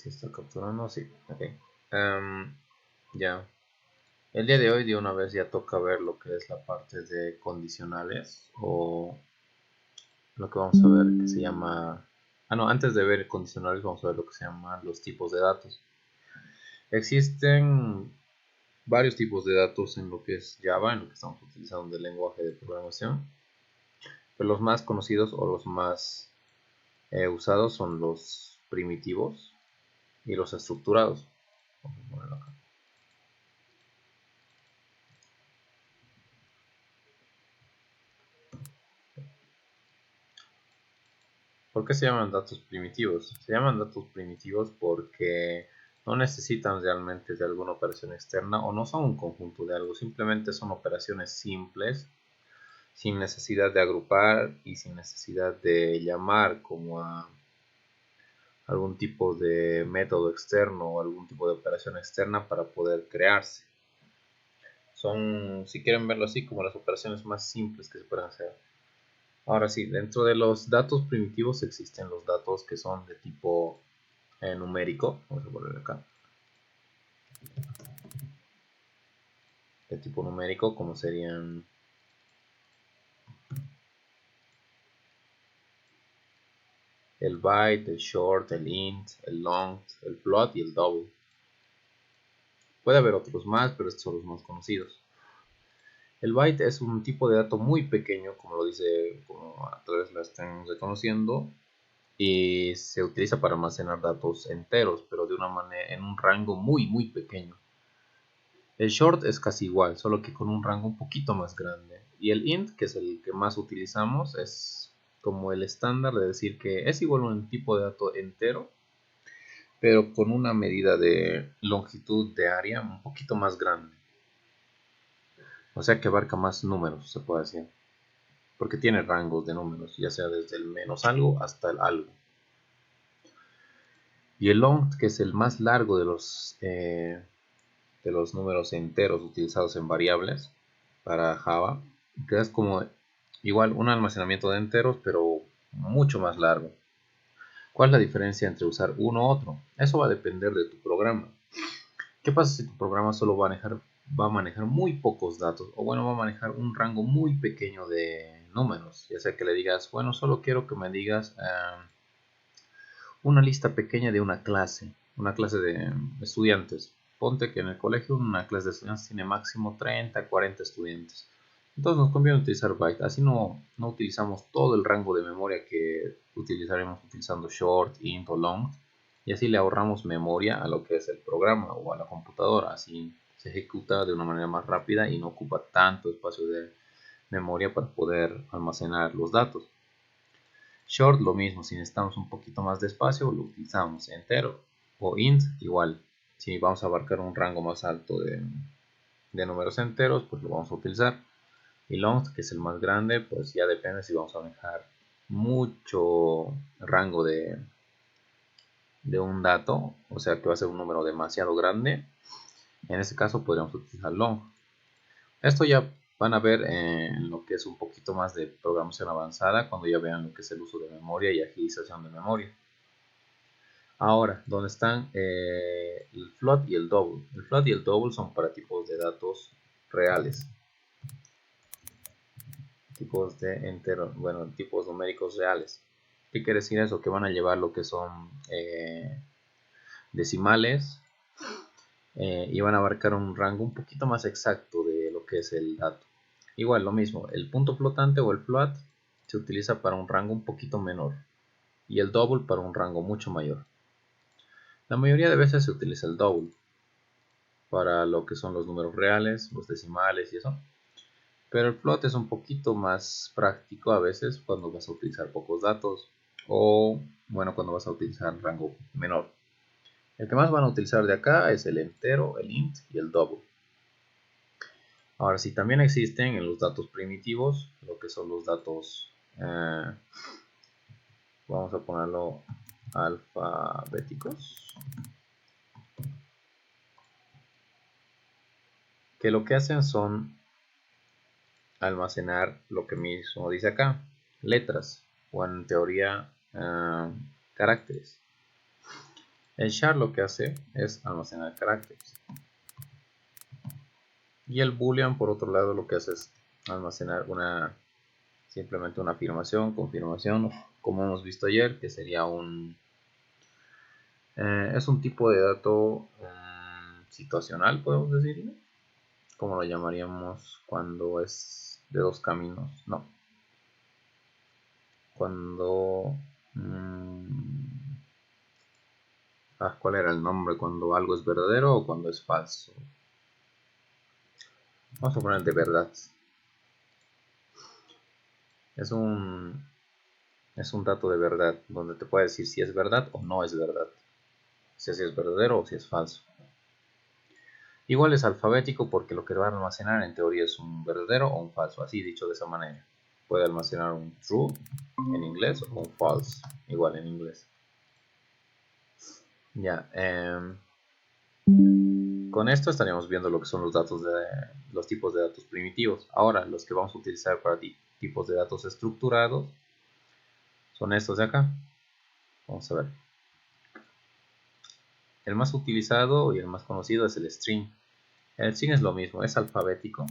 Si está capturando, sí. Ok. Ya. El día de hoy de una vez ya toca ver lo que es la parte de condicionales o lo que vamos a ver que se llama... Ah, no, antes de ver condicionales vamos a ver lo que se llama los tipos de datos. Existen varios tipos de datos en lo que es Java, en lo que estamos utilizando del lenguaje de programación. Pero los más conocidos o los más usados son los primitivos y los estructurados. Vamos a ponerlo acá. ¿Por qué se llaman datos primitivos? Se llaman datos primitivos porque no necesitan realmente de alguna operación externa o no son un conjunto de algo, simplemente son operaciones simples, sin necesidad de agrupar y sin necesidad de llamar como a algún tipo de método externo o algún tipo de operación externa para poder crearse. Son, si quieren verlo así, como las operaciones más simples que se pueden hacer. Ahora sí, dentro de los datos primitivos existen los datos que son de tipo numérico. Vamos a poner acá. De tipo numérico, como serían el byte, el short, el int, el long, el float y el double. Puede haber otros más, pero estos son los más conocidos. El byte es un tipo de dato muy pequeño, como lo dice, como a través la están reconociendo, y se utiliza para almacenar datos enteros, pero de una manera en un rango muy pequeño. El short es casi igual, solo que con un rango un poquito más grande. Y el int, que es el que más utilizamos, es como el estándar de decir que es igual a un tipo de dato entero, pero con una medida de longitud de área un poquito más grande. O sea que abarca más números, se puede decir. Porque tiene rangos de números, ya sea desde el menos algo hasta el algo. Y el long, que es el más largo de los números enteros utilizados en variables para Java, que es como igual un almacenamiento de enteros, pero mucho más largo. ¿Cuál es la diferencia entre usar uno u otro? Eso va a depender de tu programa. ¿Qué pasa si tu programa solo va a manejar muy pocos datos? O bueno, va a manejar un rango muy pequeño de números. Ya sea que le digas, bueno, solo quiero que me digas una lista pequeña de una clase de estudiantes. Ponte que en el colegio una clase de estudiantes tiene máximo 30, 40 estudiantes. Entonces nos conviene utilizar byte, así no utilizamos todo el rango de memoria que utilizaremos utilizando short, int o long, y así le ahorramos memoria a lo que es el programa o a la computadora, así se ejecuta de una manera más rápida y no ocupa tanto espacio de memoria para poder almacenar los datos. Short lo mismo, si necesitamos un poquito más de espacio lo utilizamos entero, o int igual, si vamos a abarcar un rango más alto de números enteros pues lo vamos a utilizar. Y long, que es el más grande, pues ya depende si vamos a manejar mucho rango de un dato, o sea que va a ser un número demasiado grande. En este caso podríamos utilizar long. Esto ya van a ver en lo que es un poquito más de programación avanzada, cuando ya vean lo que es el uso de memoria y agilización de memoria. Ahora, ¿dónde están el float y el double? El float y el double son para tipos de datos reales. Tipos de entero, bueno, tipos numéricos reales. ¿Qué quiere decir eso? Que van a llevar lo que son decimales y van a abarcar un rango un poquito más exacto de lo que es el dato. Igual, lo mismo, el punto flotante o el float se utiliza para un rango un poquito menor y el double para un rango mucho mayor. La mayoría de veces se utiliza el double para lo que son los números reales, los decimales y eso. Pero el float es un poquito más práctico a veces cuando vas a utilizar pocos datos o bueno, cuando vas a utilizar rango menor. El que más van a utilizar de acá es el entero, el int y el double. Ahora sí, también existen en los datos primitivos, lo que son los datos, vamos a ponerlo alfabéticos, que lo que hacen son almacenar lo que mismo dice acá, letras o en teoría caracteres. El char lo que hace es almacenar caracteres. Y el boolean, por otro lado, lo que hace es almacenar simplemente una afirmación, confirmación, como hemos visto ayer, que sería es un tipo de dato situacional, podemos decirlo. ¿Cómo lo llamaríamos cuando es de dos caminos? No. Cuando... ¿cuál era el nombre? ¿Cuando algo es verdadero o cuando es falso? Vamos a poner de verdad. Es un dato de verdad, donde te puede decir si es verdad o no es verdad. Si es verdadero o si es falso. Igual es alfabético porque lo que va a almacenar en teoría es un verdadero o un falso, así dicho de esa manera. Puede almacenar un true en inglés o un false, igual en inglés. Ya, con esto estaríamos viendo lo que son los tipos de datos primitivos. Ahora, los que vamos a utilizar para tipos de datos estructurados son estos de acá. Vamos a ver. El más utilizado y el más conocido es el string. El string es lo mismo, es alfabético,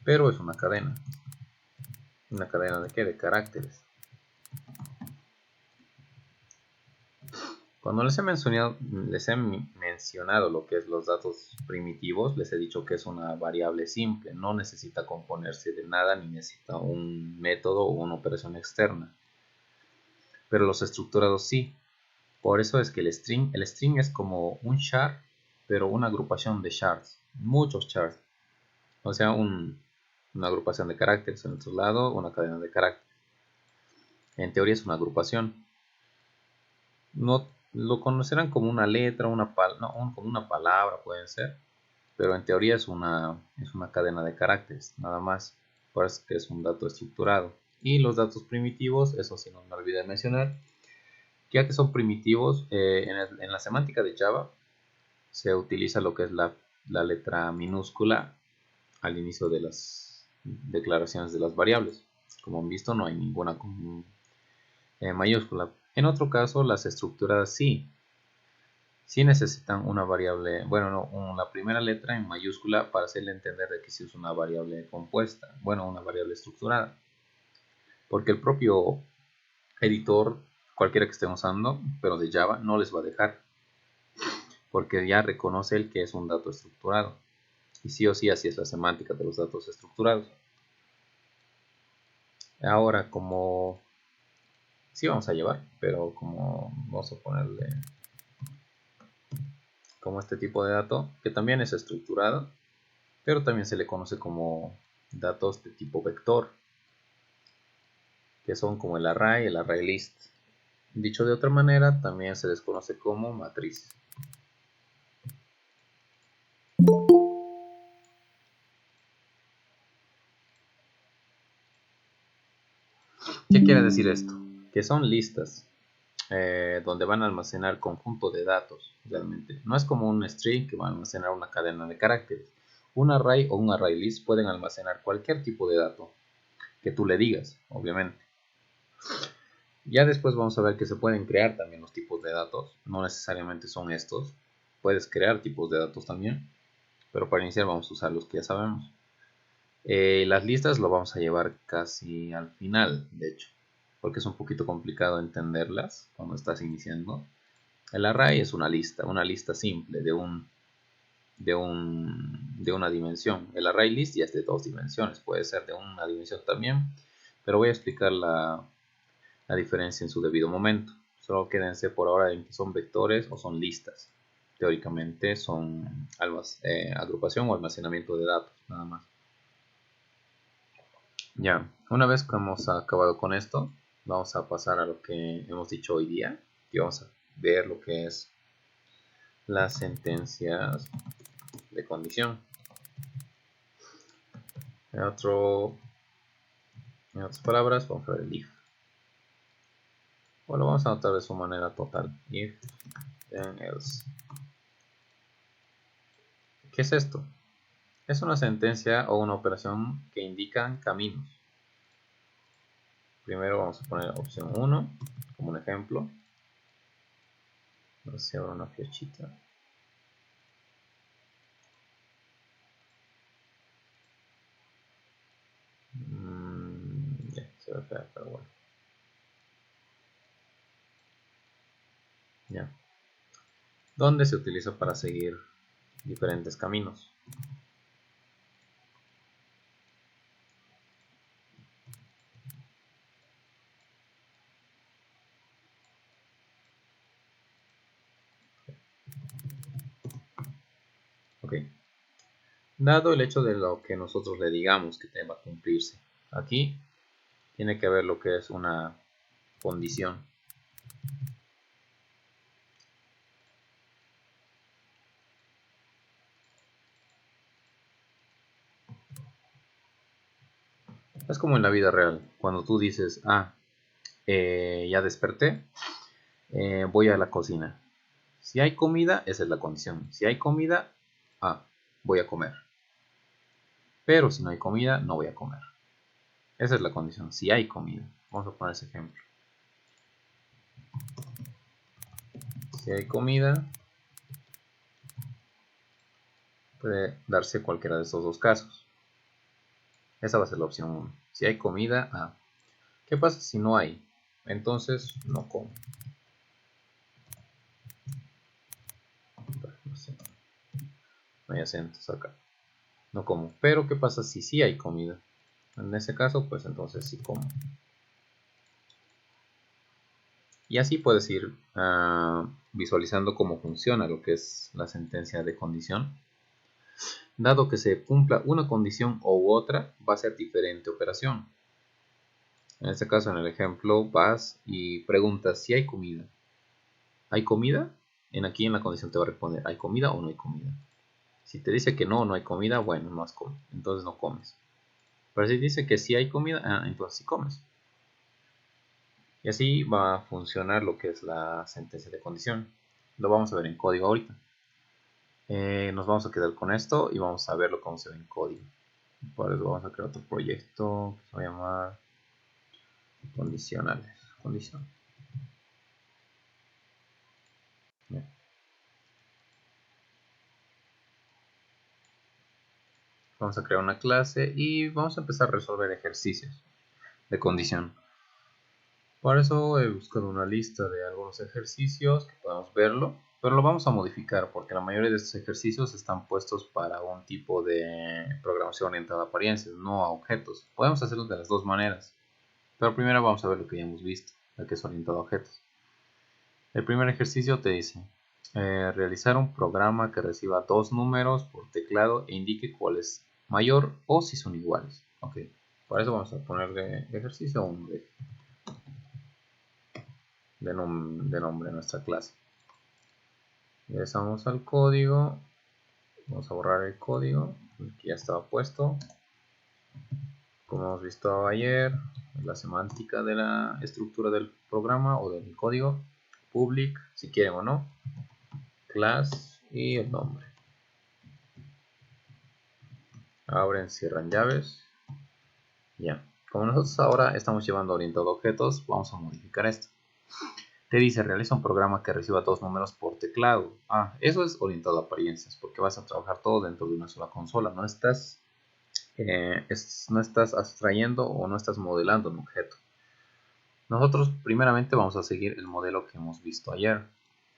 pero es una cadena. ¿Una cadena de qué? De caracteres. Cuando les he mencionado lo que es los datos primitivos, les he dicho que es una variable simple, no necesita componerse de nada ni necesita un método o una operación externa. Pero los estructurados sí. Por eso es que el string es como un char, pero una agrupación de chars, muchos chars. O sea, una agrupación de caracteres en otro lado, una cadena de caracteres. En teoría es una agrupación. No lo conocerán como una letra, como una palabra pueden ser, pero en teoría es una cadena de caracteres, nada más. Por eso es que es un dato estructurado. Y los datos primitivos, eso sí no me olvidé de mencionar, ya que son primitivos, en la semántica de Java se utiliza lo que es la letra minúscula al inicio de las declaraciones de las variables. Como han visto, no hay ninguna mayúscula. En otro caso, las estructuras sí necesitan una variable, bueno, no, la primera letra en mayúscula para hacerle entender de que sí es una variable compuesta, bueno, una variable estructurada. Porque el propio editor, cualquiera que estén usando, pero de Java, no les va a dejar. Porque ya reconoce el que es un dato estructurado. Y sí o sí, así es la semántica de los datos estructurados. Ahora, como sí vamos a llevar, pero como vamos a ponerle como este tipo de dato, que también es estructurado, pero también se le conoce como datos de tipo vector, que son como el array list. Dicho de otra manera, también se les conoce como matriz. ¿Qué quiere decir esto? Que son listas donde van a almacenar conjunto de datos, realmente. No es como un string que va a almacenar una cadena de caracteres. Un array o un array list pueden almacenar cualquier tipo de dato que tú le digas, obviamente. Ya después vamos a ver que se pueden crear también los tipos de datos. No necesariamente son estos. Puedes crear tipos de datos también. Pero para iniciar vamos a usar los que ya sabemos. Las listas lo vamos a llevar casi al final, de hecho. Porque es un poquito complicado entenderlas cuando estás iniciando. El array es una lista simple de una dimensión. El array list ya es de dos dimensiones. Puede ser de una dimensión también. Pero voy a explicar la diferencia en su debido momento. Solo quédense por ahora en que son vectores o son listas. Teóricamente son agrupación o almacenamiento de datos, nada más. Ya, una vez que hemos acabado con esto, vamos a pasar a lo que hemos dicho hoy día y vamos a ver lo que es las sentencias de condición. En otras palabras, vamos a ver el if. O lo vamos a anotar de su manera total. If, then else. ¿Qué es esto? Es una sentencia o una operación que indican caminos. Primero vamos a poner opción 1 como un ejemplo. No sé, ahora una flechita. Ya, se ve fea, pero bueno. Ya. ¿Dónde se utiliza para seguir diferentes caminos? Ok. Dado el hecho de lo que nosotros le digamos que deba cumplirse, aquí tiene que haber lo que es una condición. Es como en la vida real, cuando tú dices, ya desperté, voy a la cocina. Si hay comida, esa es la condición. Si hay comida, voy a comer. Pero si no hay comida, no voy a comer. Esa es la condición, si hay comida. Vamos a poner ese ejemplo. Si hay comida, puede darse cualquiera de estos dos casos. Esa va a ser la opción 1. Si hay comida, ¿qué pasa si no hay? Entonces no como. No sé, no hay acentos acá. No como. Pero ¿qué pasa si sí hay comida? En ese caso, pues entonces sí como. Y así puedes ir visualizando cómo funciona lo que es la sentencia de condición. Dado que se cumpla una condición u otra, va a ser diferente operación. En este caso, en el ejemplo, vas y preguntas si hay comida. ¿Hay comida? Aquí en la condición te va a responder, ¿hay comida o no hay comida? Si te dice que no hay comida, bueno, no has comido, entonces no comes. Pero si dice que sí hay comida, entonces sí comes. Y así va a funcionar lo que es la sentencia de condición. Lo vamos a ver en código ahorita. Nos vamos a quedar con esto y vamos a verlo cómo se ve en código. Por eso vamos a crear otro proyecto que se va a llamar condicionales. Condición. Bien. Vamos a crear una clase y vamos a empezar a resolver ejercicios de condición. Por eso he buscado una lista de algunos ejercicios que podemos verlo, pero lo vamos a modificar porque la mayoría de estos ejercicios están puestos para un tipo de programación orientada a apariencias, no a objetos. Podemos hacerlo de las dos maneras, pero primero vamos a ver lo que ya hemos visto, el que es orientado a objetos. El primer ejercicio te dice realizar un programa que reciba dos números por teclado e indique cuál es mayor o si son iguales. Ok, para eso vamos a ponerle ejercicio 1 de nombre a nuestra clase. Regresamos al código, vamos a borrar el código que ya estaba puesto. Como hemos visto ayer, la semántica de la estructura del programa o del código, public, si quieren o no, class y el nombre. Abren, cierran llaves. Ya, como nosotros ahora estamos llevando orientado a objetos, vamos a modificar esto. Te dice, realiza un programa que reciba dos números por teclado. Eso es orientado a apariencias, porque vas a trabajar todo dentro de una sola consola. No estás abstrayendo o no estás modelando un objeto. Nosotros primeramente vamos a seguir el modelo que hemos visto ayer,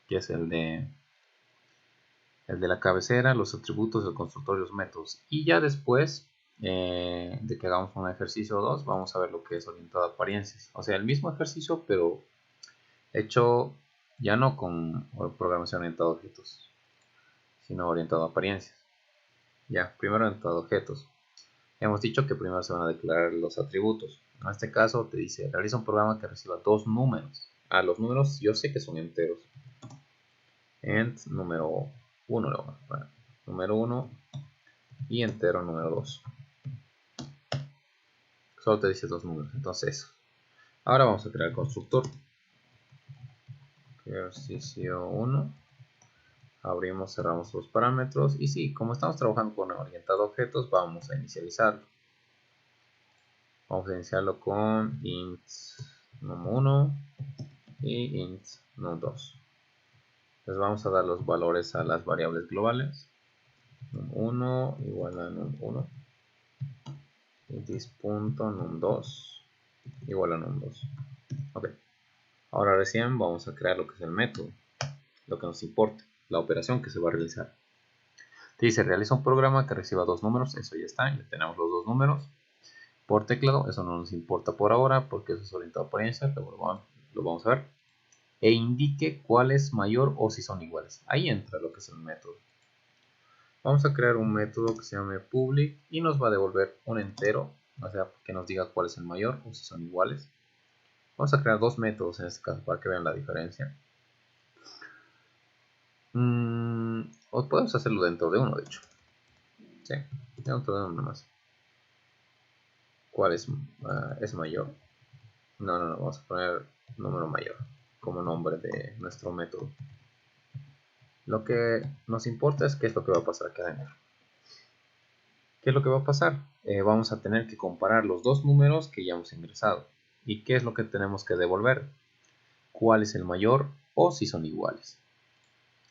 que es el de la cabecera, los atributos, el constructor y los métodos. Y ya después de que hagamos un ejercicio o dos, vamos a ver lo que es orientado a apariencias. O sea, el mismo ejercicio, pero hecho ya no con programación orientada a objetos, sino orientado a apariencias. Ya, primero orientado a objetos. Hemos dicho que primero se van a declarar los atributos. En este caso te dice, realiza un programa que reciba dos números. Los números yo sé que son enteros. Ent número 1, número 1 y entero número 2. Solo te dice dos números, entonces ahora vamos a crear el constructor. Ejercicio 1. Abrimos, cerramos los parámetros y sí, como estamos trabajando con orientado a objetos, vamos a inicializarlo. Vamos a iniciarlo con int num1 y int num2. Les vamos a dar los valores a las variables globales. Num1 igual a num1 y this.num2 igual a num2. Ok. Ahora recién vamos a crear lo que es el método, lo que nos importa, la operación que se va a realizar. Te dice realiza un programa que reciba dos números, eso ya está, ya tenemos los dos números. Por teclado, eso no nos importa por ahora porque eso es orientado a apariencia, pero lo vamos a ver. E indique cuál es mayor o si son iguales. Ahí entra lo que es el método. Vamos a crear un método que se llame public y nos va a devolver un entero, o sea, que nos diga cuál es el mayor o si son iguales. Vamos a crear dos métodos en este caso para que vean la diferencia. O podemos hacerlo dentro de uno, de hecho. Sí, dentro de uno nomás. ¿Cuál es mayor? No, vamos a poner número mayor como nombre de nuestro método. Lo que nos importa es qué es lo que va a pasar acá adentro. ¿Qué es lo que va a pasar? Vamos a tener que comparar los dos números que ya hemos ingresado. ¿Y qué es lo que tenemos que devolver? ¿Cuál es el mayor o si son iguales?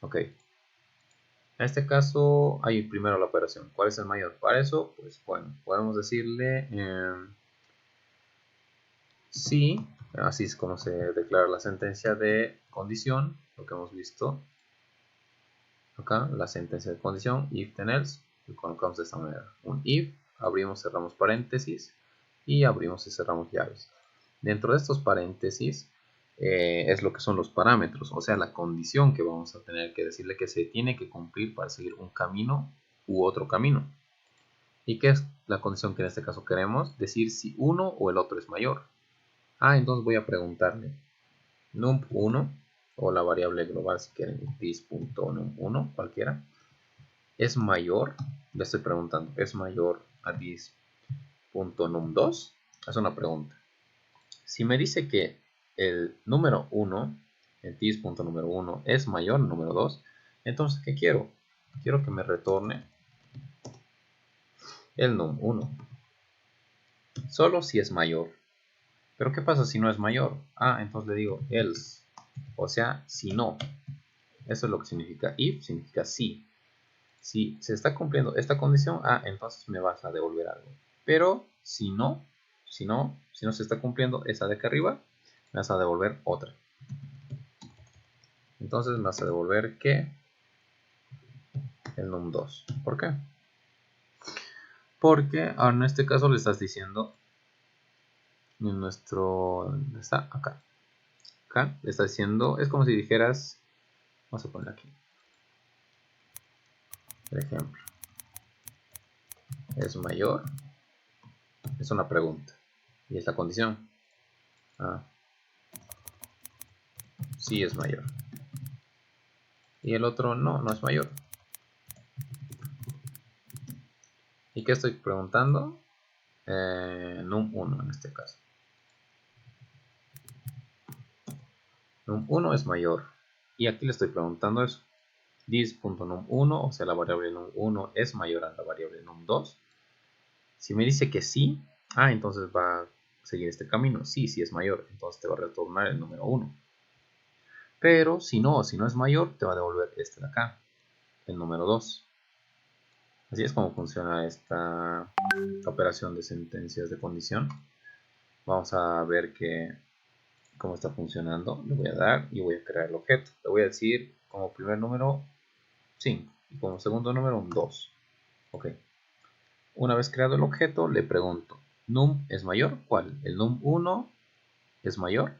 Ok. En este caso hay primero la operación. ¿Cuál es el mayor? Para eso, pues bueno, podemos decirle si, así es como se declara la sentencia de condición, lo que hemos visto acá, la sentencia de condición, if then else, lo colocamos de esta manera. Un if, abrimos, cerramos paréntesis y abrimos y cerramos llaves. Dentro de estos paréntesis es lo que son los parámetros, o sea, la condición que vamos a tener que decirle que se tiene que cumplir para seguir un camino u otro camino. ¿Y qué es la condición que en este caso queremos? Decir si uno o el otro es mayor. Entonces voy a preguntarle num1 o la variable global si quieren this.num1 cualquiera es mayor, le estoy preguntando, es mayor a this.num2. Es una pregunta. Si me dice que el número 1, el this.número 1 es mayor al número 2, entonces ¿qué quiero? Quiero que me retorne el num1 solo si es mayor. Pero ¿qué pasa si no es mayor? Entonces le digo else, o sea, si no. Eso es lo que significa if, significa sí. Si se está cumpliendo esta condición, entonces me vas a devolver algo. Pero si no se está cumpliendo esa de acá arriba, me vas a devolver otra. Entonces me vas a devolver que el num2. ¿Por qué? Porque en este caso le estás diciendo en nuestro, está acá le está diciendo, es como si dijeras, vamos a poner aquí el ejemplo, es mayor, es una pregunta y es la condición. Sí es mayor y el otro no es mayor. ¿Y qué estoy preguntando? Num1 en este caso. Num1 es mayor. Y aquí le estoy preguntando eso. This.num1, o sea, la variable num1 es mayor a la variable num2. Si me dice que sí, entonces va a seguir este camino. Sí es mayor, entonces te va a retornar el número 1. Pero si no es mayor, te va a devolver este de acá, el número 2. Así es como funciona esta operación de sentencias de condición. Vamos a ver cómo está funcionando. Le voy a dar y voy a crear el objeto. Le voy a decir como primer número 5 y como segundo número un 2. Ok. Una vez creado el objeto, le pregunto, ¿num es mayor? ¿Cuál? ¿El num1 es mayor?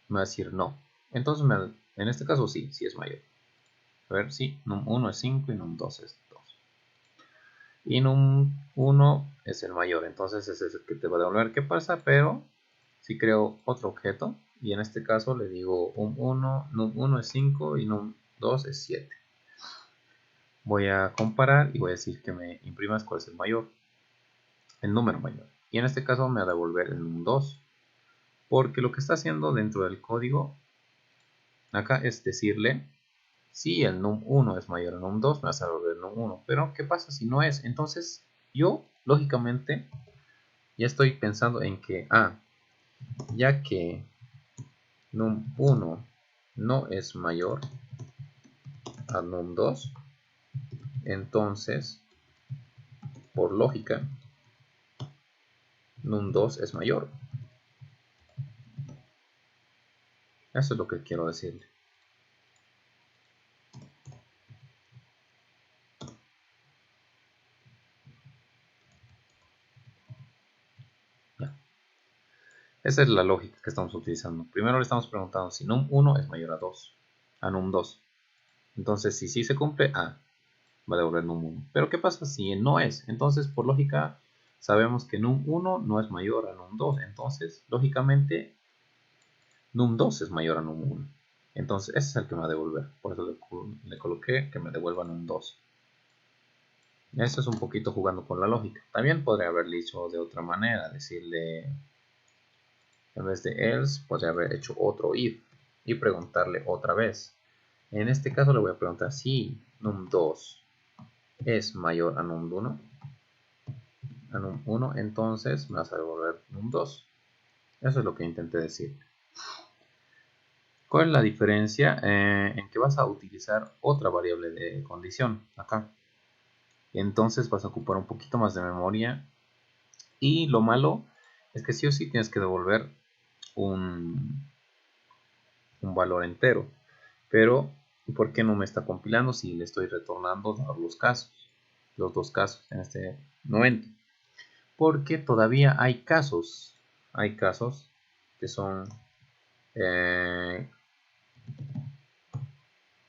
Me va a decir no. Entonces, en este caso sí es mayor. A ver, sí, num1 es 5 y num2 es 2. Y num1 es el mayor, entonces ese es el que te va a devolver qué pasa, pero si creo otro objeto, y en este caso le digo num1 es 5 y num2 es 7. Voy a comparar y voy a decir que me imprimas cuál es el mayor, el número mayor. Y en este caso me va a devolver el num2, porque lo que está haciendo dentro del código acá es decirle si el num1 es mayor al num2, me vas a devolver el num1. Pero ¿qué pasa si no es? Entonces yo, lógicamente, ya estoy pensando en que, ya que num1 no es mayor a num2, entonces, por lógica, num2 es mayor. Eso es lo que quiero decirle. Ya. Esa es la lógica que estamos utilizando. Primero le estamos preguntando si num1 es mayor a num2. Entonces, si sí se cumple, va a devolver num1. Pero ¿qué pasa si no es? Entonces, por lógica, sabemos que num1 no es mayor a num2. Entonces, lógicamente, num2 es mayor a num1. Entonces, ese es el que me va a devolver. Por eso le coloqué que me devuelva num2. Eso es un poquito jugando con la lógica. También podría haberle dicho de otra manera. Decirle, en vez de else, podría haber hecho otro if. Y preguntarle otra vez. En este caso le voy a preguntar si num2 es mayor a num1. A num1, entonces me vas a devolver num2. Eso es lo que intenté decir. ¿Cuál es la diferencia? En que vas a utilizar otra variable de condición acá. Entonces vas a ocupar un poquito más de memoria. Y lo malo es que sí o sí tienes que devolver un valor entero. Pero, ¿por qué no me está compilando si le estoy retornando los casos? Los dos casos en este momento. Porque todavía hay casos que son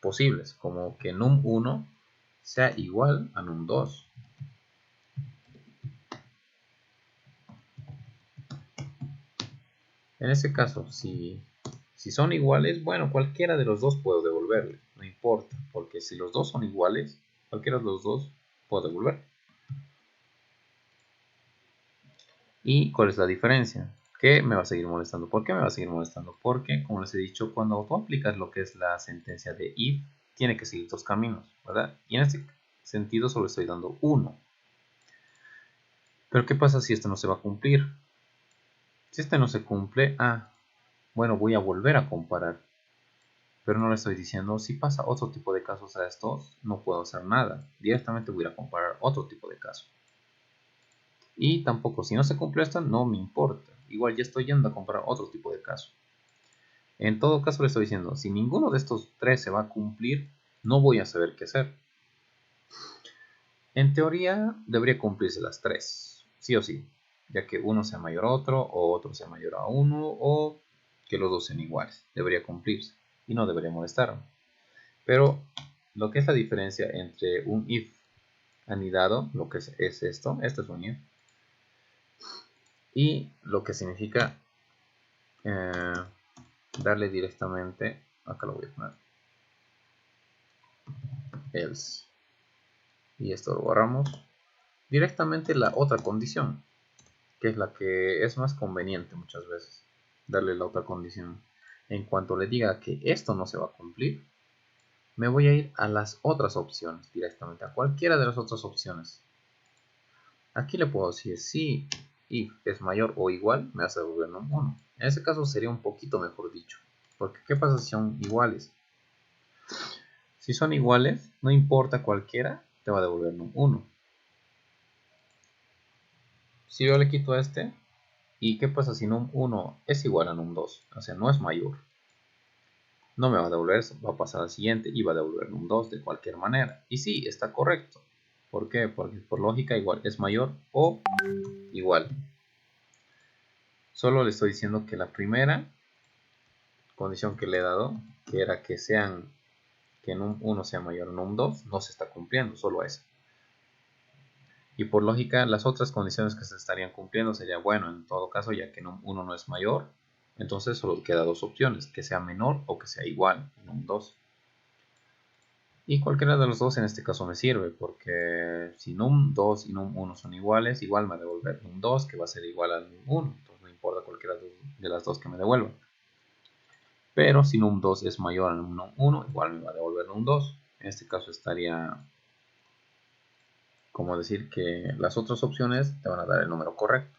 posibles, como que num1 sea igual a num2. En ese caso, si son iguales, bueno, cualquiera de los dos puedo devolverle, no importa, porque si los dos son iguales, cualquiera de los dos puedo devolver. ¿Y cuál es la diferencia? Que me va a seguir molestando. ¿Por qué me va a seguir molestando? Porque, como les he dicho, cuando tú aplicas lo que es la sentencia de if, tiene que seguir dos caminos, ¿verdad? Y en este sentido solo estoy dando uno. Pero ¿qué pasa si esto no se va a cumplir? Si este no se cumple, bueno, voy a volver a comparar. Pero no le estoy diciendo, si pasa otro tipo de casos a estos, no puedo hacer nada. Directamente voy a ir a comparar otro tipo de caso. Y tampoco, si no se cumple esto, no me importa. Igual ya estoy yendo a comparar otro tipo de caso. En todo caso le estoy diciendo, si ninguno de estos tres se va a cumplir, no voy a saber qué hacer. En teoría, debería cumplirse las tres, sí o sí. Ya que uno sea mayor a otro, o otro sea mayor a uno, o que los dos sean iguales. Debería cumplirse. Y no debería molestarme. Pero lo que es la diferencia entre un if anidado, lo que es esto es un if, y lo que significa darle directamente, acá lo voy a poner, else, y esto lo borramos, directamente la otra condición, que es la que es más conveniente muchas veces, darle la otra condición. En cuanto le diga que esto no se va a cumplir, me voy a ir a las otras opciones directamente, a cualquiera de las otras opciones. Aquí le puedo decir si if es mayor o igual, me hace devolver num1. En ese caso sería un poquito mejor dicho, porque ¿qué pasa si son iguales? Si son iguales, no importa cualquiera, te va a devolver num1. Si yo le quito a este, ¿y qué pasa si num1 es igual a num2? O sea, no es mayor. No me va a devolver eso, va a pasar al siguiente y va a devolver num2 de cualquier manera. Y sí, está correcto. ¿Por qué? Porque por lógica igual es mayor o igual. Solo le estoy diciendo que la primera condición que le he dado, que era que num1 sea mayor a num2, no se está cumpliendo, solo esa. Y por lógica, las otras condiciones que se estarían cumpliendo sería, bueno, en todo caso, ya que num1 no es mayor, entonces solo queda dos opciones, que sea menor o que sea igual a num2. Y cualquiera de los dos en este caso me sirve, porque si num2 y num1 son iguales, igual me va a devolver num2, que va a ser igual a num1, entonces no importa cualquiera de las dos que me devuelva. Pero si num2 es mayor a num1, igual me va a devolver num2. En este caso estaría como decir que las otras opciones te van a dar el número correcto.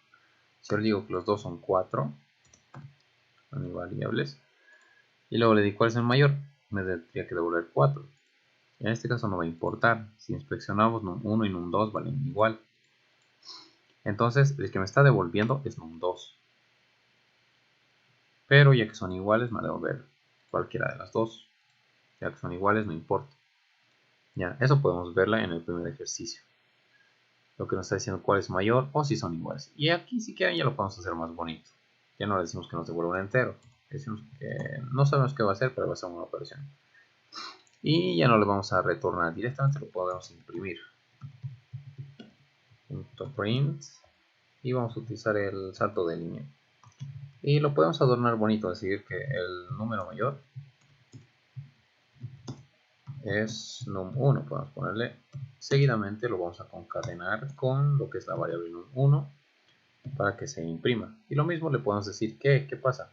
Si yo le digo que los dos son 4, son variables, y luego le di cuál es el mayor, me tendría que devolver 4. En este caso no va a importar, si inspeccionamos num1 y num2 valen igual. Entonces el que me está devolviendo es num2. Pero ya que son iguales me va a devolver cualquiera de las dos. Ya que son iguales no importa. Ya, eso podemos verla en el primer ejercicio. Lo que nos está diciendo cuál es mayor o si son iguales. Y aquí si quieren ya lo podemos hacer más bonito. Ya no le decimos que nos devuelva un entero. Decimos que no sabemos qué va a hacer, pero va a ser una operación. Y ya no le vamos a retornar directamente, lo podemos imprimir. .print y vamos a utilizar el salto de línea. Y lo podemos adornar bonito, decir que el número mayor es num1, podemos ponerle seguidamente, lo vamos a concatenar con lo que es la variable num1 para que se imprima. Y lo mismo le podemos decir que, ¿qué pasa?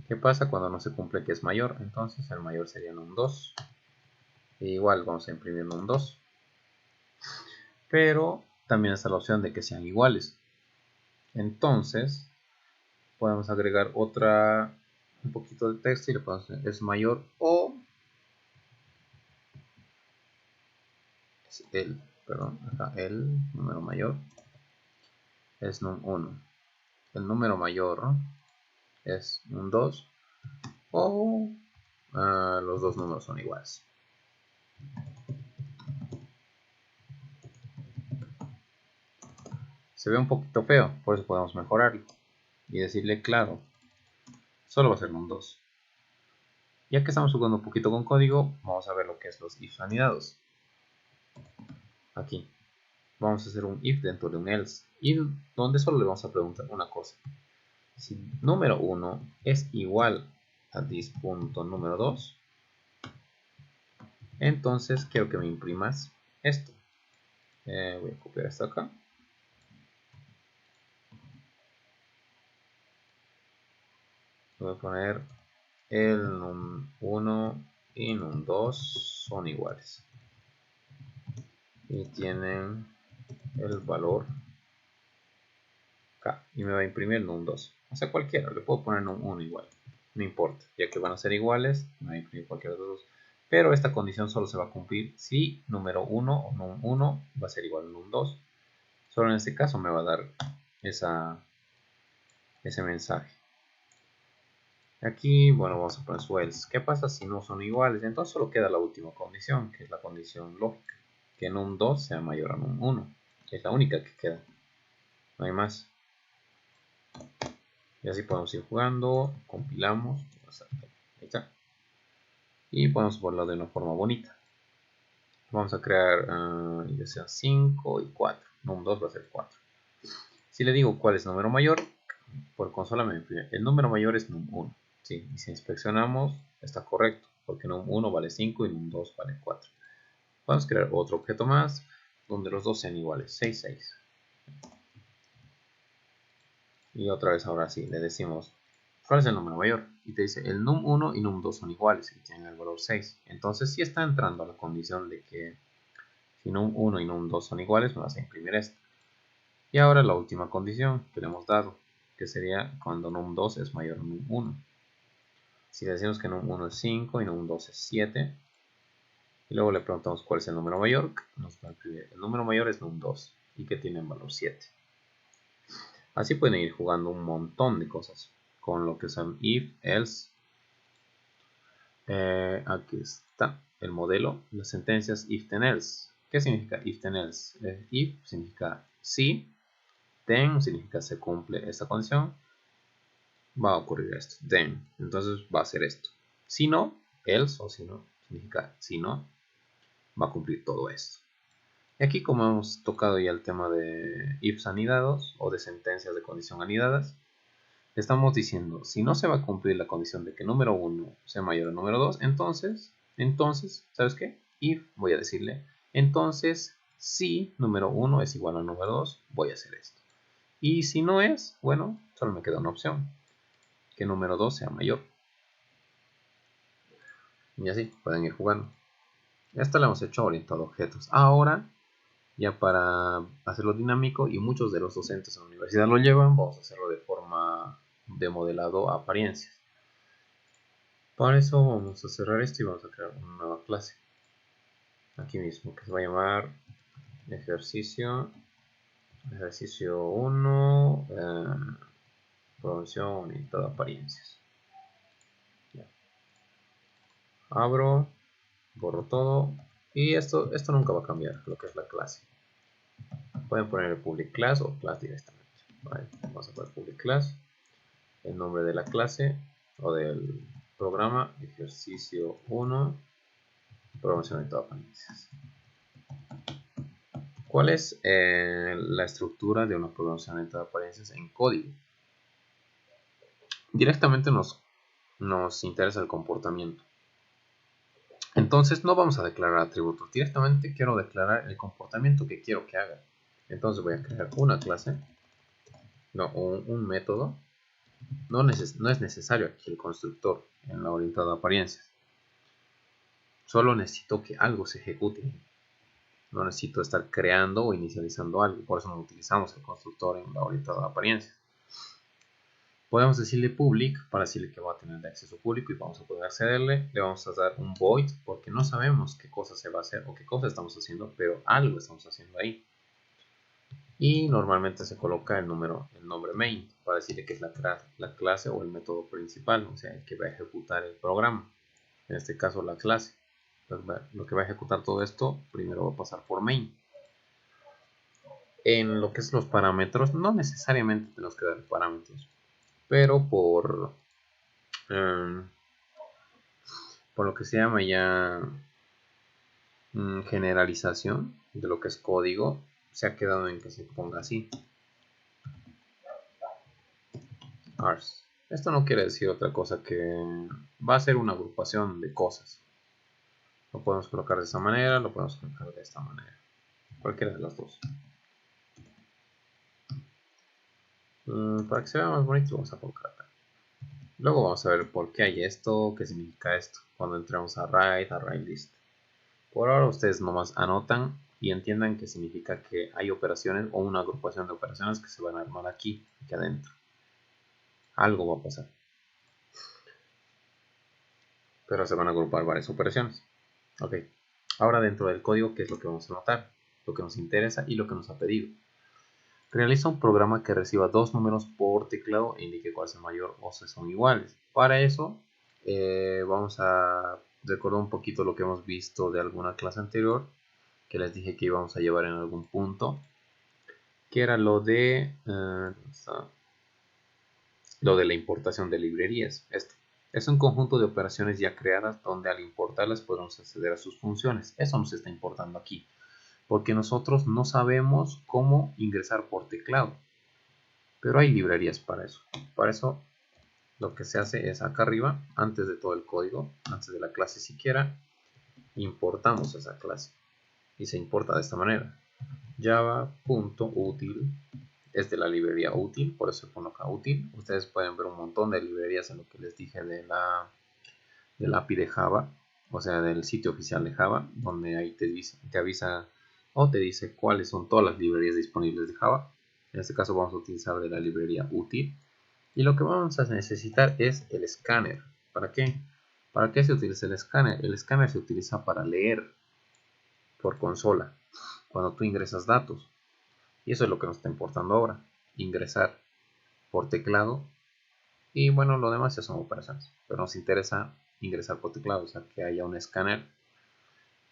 ¿Qué pasa cuando no se cumple que es mayor? Entonces el mayor sería num2. E igual vamos a imprimir num2. Pero también está la opción de que sean iguales. Entonces podemos agregar un poquito de texto y le podemos decir es mayor o es el número mayor es num1. El número mayor es num2 o los dos números son iguales. Se ve un poquito feo, por eso podemos mejorarlo y decirle claro, solo va a ser num2. Ya que estamos jugando un poquito con código, vamos a ver lo que es los if anidados. Aquí vamos a hacer un if dentro de un else y donde solo le vamos a preguntar una cosa. Si número 1 es igual a this.número 2, entonces quiero que me imprimas esto. Voy a copiar esto acá. Voy a poner el num1 y num2 son iguales. Y tienen el valor K. Y me va a imprimir el num2. O sea, cualquiera. Le puedo poner num1 igual. No importa. Ya que van a ser iguales, me va a imprimir cualquiera de los dos. Pero esta condición solo se va a cumplir si número 1 o num1 va a ser igual a num2. Solo en este caso me va a dar ese mensaje. Aquí, bueno, vamos a poner su else. ¿Qué pasa si no son iguales? Entonces solo queda la última condición, que es la condición lógica. Que num2 sea mayor a num1. Es la única que queda. No hay más. Y así podemos ir jugando. Compilamos. Ahí está. Y podemos ponerlo de una forma bonita. Vamos a crear ya sea 5 y 4. Num2 va a ser 4. Si le digo cuál es el número mayor, por consola me imprime. El número mayor es num1. ¿Sí? Y si inspeccionamos, está correcto, porque num1 vale 5 y num2 vale 4. Vamos a crear otro objeto más, donde los dos sean iguales, 6, 6. Y otra vez ahora sí, le decimos, ¿cuál es el número mayor? Y te dice, el num1 y num2 son iguales, y tienen el valor 6. Entonces sí está entrando a la condición de que si num1 y num2 son iguales, me vas a imprimir esto. Y ahora la última condición que le hemos dado, que sería cuando num2 es mayor a num1. Si le decimos que num1 es 5 y num2 es 7, y luego le preguntamos cuál es el número mayor, nos va a escribir el número mayor es num2 y que tiene en valor 7. Así pueden ir jugando un montón de cosas con lo que son if, else. Aquí está el modelo, las sentencias if, then, else. ¿Qué significa if, then, else? If significa sí, then significa se cumple esta condición, va a ocurrir esto, then, entonces va a ser esto. Si no, else o si no, significa si no, va a cumplir todo esto. Y aquí, como hemos tocado ya el tema de ifs anidados o de sentencias de condición anidadas, estamos diciendo, si no se va a cumplir la condición de que número 1 sea mayor a número 2, entonces, ¿sabes qué? If, voy a decirle, entonces, si número 1 es igual a número 2, voy a hacer esto. Y si no es, bueno, solo me queda una opción, que número 2 sea mayor. Y así, pueden ir jugando. Esto lo hemos hecho orientado a objetos. Ahora, ya para hacerlo dinámico, y muchos de los docentes en la universidad lo llevan, vamos a hacerlo de forma de modelado a apariencias. Para eso vamos a cerrar esto y vamos a crear una nueva clase. Aquí mismo, que se va a llamar ejercicio 1, programación orientada a apariencias. Ya. Abro, borro todo y esto nunca va a cambiar, lo que es la clase. Pueden poner el public class o class directamente. Vale, vamos a poner public class, el nombre de la clase o del programa, ejercicio 1, programación orientada a apariencias. ¿Cuál es la estructura de una programación orientada a apariencias en código? Directamente nos interesa el comportamiento. Entonces no vamos a declarar atributos, directamente quiero declarar el comportamiento que quiero que haga. Entonces voy a crear una clase, un método. No es necesario aquí el constructor en la orientada a apariencias. Solo necesito que algo se ejecute. No necesito estar creando o inicializando algo, por eso no utilizamos el constructor en la orientada a apariencias. Podemos decirle public para decirle que va a tener de acceso público y vamos a poder accederle. Le vamos a dar un void porque no sabemos qué cosa se va a hacer o qué cosa estamos haciendo, pero algo estamos haciendo ahí. Y normalmente se coloca el nombre main para decirle que es la clase o el método principal, o sea, el que va a ejecutar el programa. En este caso la clase. Entonces, lo que va a ejecutar todo esto primero va a pasar por main. En lo que es los parámetros, no necesariamente tenemos que dar parámetros, pero por lo que se llama ya generalización de lo que es código, se ha quedado en que se ponga así. Ars. Esto no quiere decir otra cosa que va a ser una agrupación de cosas. Lo podemos colocar de esta manera, lo podemos colocar de esta manera. Cualquiera de las dos. Para que se vea más bonito vamos a colocar acá. Luego vamos a ver por qué hay esto, qué significa esto, cuando entramos a write list. Por ahora ustedes nomás anotan y entiendan que significa que hay operaciones o una agrupación de operaciones que se van a armar aquí adentro. Algo va a pasar. Pero se van a agrupar varias operaciones. Ok. Ahora dentro del código, ¿qué es lo que vamos a notar? Lo que nos interesa y lo que nos ha pedido. Realiza un programa que reciba dos números por teclado e indique cuál es el mayor o si son iguales. Para eso vamos a recordar un poquito lo que hemos visto de alguna clase anterior, que les dije que íbamos a llevar en algún punto, que era lo de la importación de librerías. Esto es un conjunto de operaciones ya creadas donde al importarlas podemos acceder a sus funciones. Eso nos está importando aquí, porque nosotros no sabemos cómo ingresar por teclado, pero hay librerías para eso. Para eso lo que se hace es acá arriba, antes de todo el código, antes de la clase siquiera, importamos esa clase y se importa de esta manera. Java.util es de la librería útil, por eso pongo acá útil. Ustedes pueden ver un montón de librerías en lo que les dije del API de Java, o sea, del sitio oficial de Java, donde ahí te avisa o te dice cuáles son todas las librerías disponibles de Java. En este caso vamos a utilizar de la librería útil. Y lo que vamos a necesitar es el escáner. ¿Para qué? ¿Para qué se utiliza el escáner? El escáner se utiliza para leer por consola, cuando tú ingresas datos. Y eso es lo que nos está importando ahora. Ingresar por teclado. Y bueno, lo demás ya son operaciones. Pero nos interesa ingresar por teclado, o sea, que haya un escáner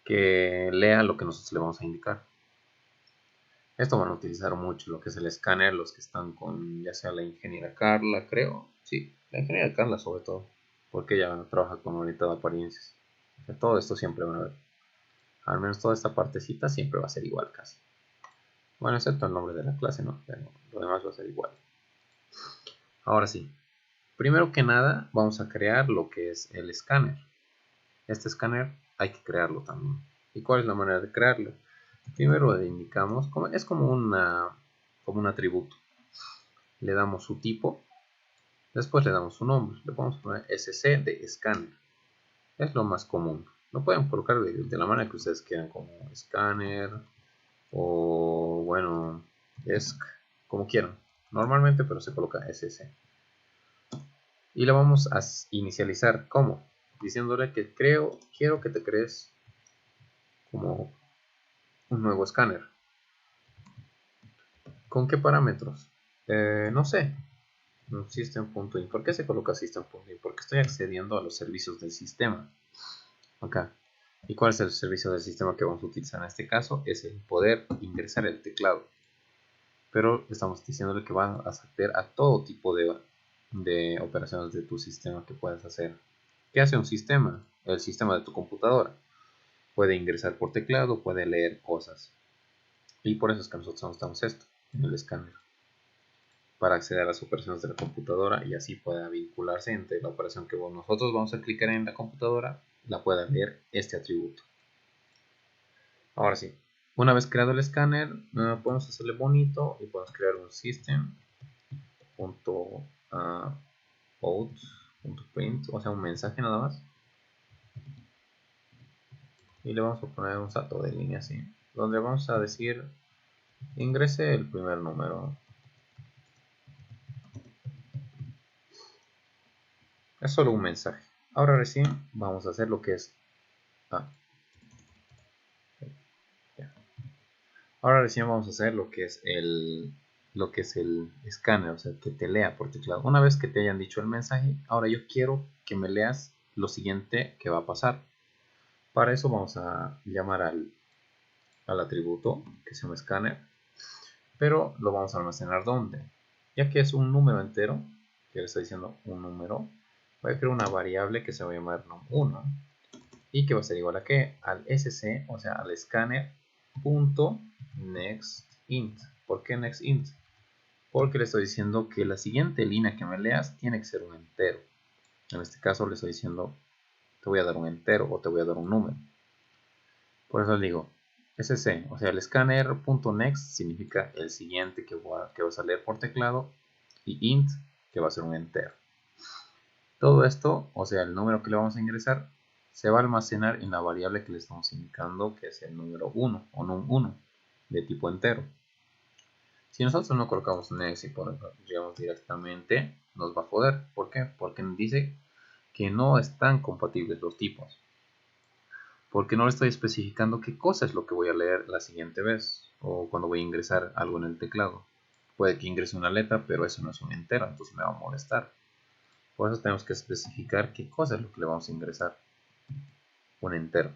que lea lo que nosotros le vamos a indicar. Esto van a utilizar mucho lo que es el escáner, los que están con ya sea la ingeniera Carla, creo. Sí, la ingeniera Carla sobre todo, porque ella trabaja con orientado a apariencias. O sea, todo esto siempre van a ver. Al menos toda esta partecita siempre va a ser igual casi. Bueno, excepto el nombre de la clase, ¿no? Pero lo demás va a ser igual. Ahora sí, primero que nada vamos a crear lo que es el escáner. Este escáner hay que crearlo también. ¿Y cuál es la manera de crearlo? Primero le indicamos, es como un atributo. Le damos su tipo, después le damos su nombre. Le podemos poner SC de escáner. Es lo más común. Lo pueden colocar de la manera que ustedes quieran, como escáner o bueno, esc, como quieran. Normalmente, pero se coloca SC. y la vamos a inicializar. ¿Cómo? Diciéndole que quiero que te crees como un nuevo escáner. ¿Con qué parámetros? No sé. System.in. ¿Por qué se coloca System.in? Porque estoy accediendo a los servicios del sistema. Acá. ¿Y cuál es el servicio del sistema que vamos a utilizar en este caso? Es el poder ingresar el teclado. Pero estamos diciéndole que va a acceder a todo tipo de operaciones de tu sistema que puedas hacer. ¿Qué hace un sistema? El sistema de tu computadora. Puede ingresar por teclado, puede leer cosas. Y por eso es que nosotros necesitamos esto, en el escáner, para acceder a las operaciones de la computadora y así pueda vincularse entre la operación que nosotros vamos a clicar en la computadora, la pueda leer este atributo. Ahora sí, una vez creado el escáner, podemos hacerle bonito y podemos crear un system.out.print, o sea, un mensaje nada más. Y le vamos a poner un salto de línea así, donde vamos a decir ingrese el primer número. Es solo un mensaje. Ahora recién vamos a hacer lo que es ahora recién vamos a hacer lo que es el escáner, o sea, que te lea por teclado. Una vez que te hayan dicho el mensaje, ahora yo quiero que me leas lo siguiente que va a pasar. Para eso vamos a llamar al atributo que se llama escáner, pero lo vamos a almacenar ¿dónde? Ya que es un número entero, que le estoy diciendo un número, voy a crear una variable que se va a llamar num1 y que va a ser igual a ¿qué? Al sc, o sea, al escáner.nextInt. ¿Por qué nextInt? Porque le estoy diciendo que la siguiente línea que me leas tiene que ser un entero. En este caso le estoy diciendo, te voy a dar un entero o te voy a dar un número. Por eso le digo, sc, o sea, el escáner.next significa el siguiente que vas a leer por teclado, y int, que va a ser un entero. Todo esto, o sea, el número que le vamos a ingresar, se va a almacenar en la variable que le estamos indicando, que es el número 1 o num1 de tipo entero. Si nosotros no colocamos next y ponemos directamente, nos va a joder. ¿Por qué? Porque nos dice que no están compatibles los tipos. Porque no le estoy especificando qué cosa es lo que voy a leer la siguiente vez o cuando voy a ingresar algo en el teclado. Puede que ingrese una letra, pero eso no es un entero, entonces me va a molestar. Por eso tenemos que especificar qué cosa es lo que le vamos a ingresar. Un entero.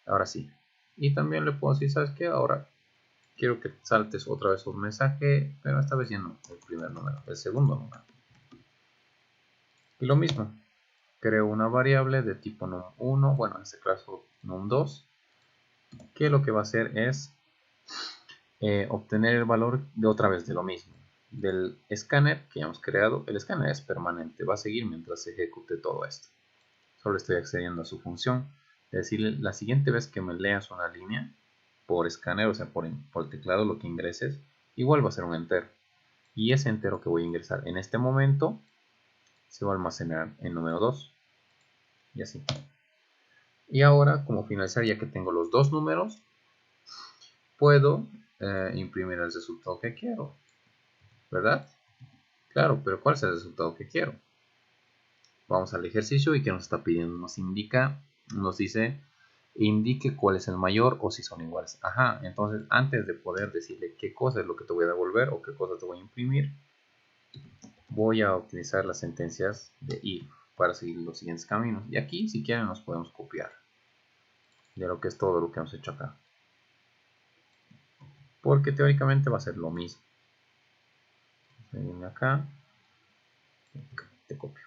Ahora sí. Y también le puedo decir, ¿sabes qué? Ahora quiero que saltes otra vez un mensaje, pero esta vez ya no el primer número, el segundo número. Y lo mismo. Creo una variable de tipo num1, bueno, en este caso num2, que lo que va a hacer es obtener el valor de otra vez de lo mismo. Del escáner que ya hemos creado, el escáner es permanente, va a seguir mientras se ejecute todo esto. Solo estoy accediendo a su función, es decir, la siguiente vez que me leas una línea por escáner, o sea, por el teclado, lo que ingreses, igual va a ser un entero. Y ese entero que voy a ingresar en este momento se va a almacenar en número 2. Y así. Y ahora, como finalizar, ya que tengo los dos números, puedo imprimir el resultado que quiero, ¿verdad? Claro, pero ¿cuál es el resultado que quiero? Vamos al ejercicio y que nos está pidiendo, nos dice, indique cuál es el mayor o si son iguales. Ajá, entonces antes de poder decirle qué cosa es lo que te voy a devolver o qué cosa te voy a imprimir, voy a utilizar las sentencias de if para seguir los siguientes caminos. Y aquí, si quieren, nos podemos copiar de lo que es todo lo que hemos hecho acá. Porque teóricamente va a ser lo mismo. Viene acá, te copio.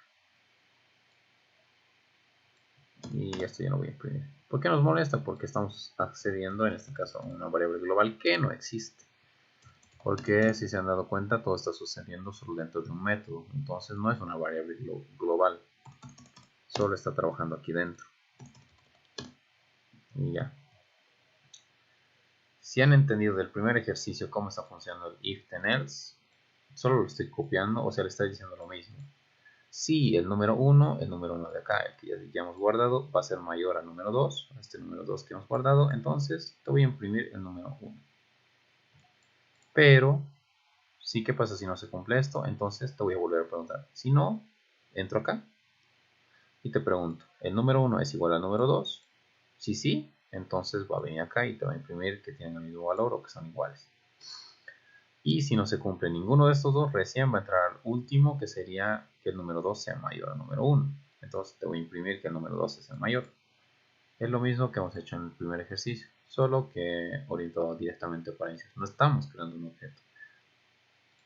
Y esto ya no voy a imprimir. ¿Por qué nos molesta? Porque estamos accediendo en este caso a una variable global que no existe. Porque si se han dado cuenta, todo está sucediendo solo dentro de un método. Entonces no es una variable global. Solo está trabajando aquí dentro. Y ya. Si han entendido del primer ejercicio cómo está funcionando el if then else, solo lo estoy copiando, o sea, le estoy diciendo lo mismo. Si el número 1 de acá, el que ya hemos guardado, va a ser mayor al número 2, este número 2 que hemos guardado, entonces te voy a imprimir el número 1. Pero, sí, ¿qué pasa si no se cumple esto? Entonces te voy a volver a preguntar. Si no, entro acá y te pregunto, ¿el número 1 es igual al número 2? Si sí, entonces va a venir acá y te va a imprimir que tienen el mismo valor o que son iguales. Y si no se cumple ninguno de estos dos, recién va a entrar al último, que sería que el número 2 sea mayor al número 1. Entonces te voy a imprimir que el número 2 es el mayor. Es lo mismo que hemos hecho en el primer ejercicio, solo que orientado directamente a apariencias. No estamos creando un objeto.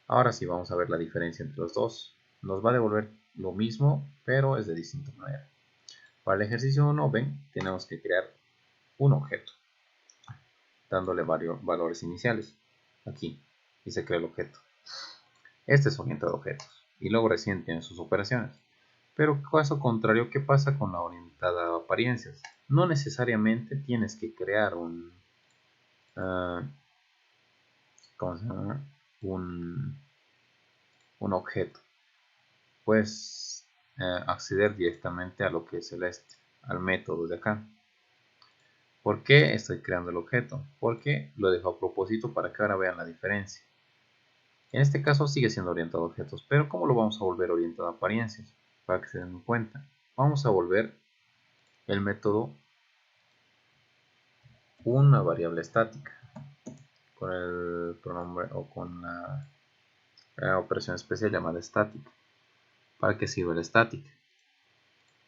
Ahora sí vamos a ver la diferencia entre los dos. Nos va a devolver lo mismo, pero es de distinta manera. Para el ejercicio 1, ven, tenemos que crear un objeto, dándole varios valores iniciales. Aquí, y se crea el objeto. Este es orientado a objetos, y luego recién tiene sus operaciones. Pero caso contrario, ¿qué pasa con la orientada a apariencias? No necesariamente tienes que crear ¿cómo se llama? un objeto. Puedes acceder directamente a lo que es al método de acá. ¿Por qué estoy creando el objeto? Porque lo dejo a propósito para que ahora vean la diferencia. En este caso sigue siendo orientado a objetos, pero ¿cómo lo vamos a volver orientado a apariencias? Para que se den cuenta. Vamos a volver el método una variable estática con el pronombre o con la operación especial llamada static. ¿Para qué sirve el static?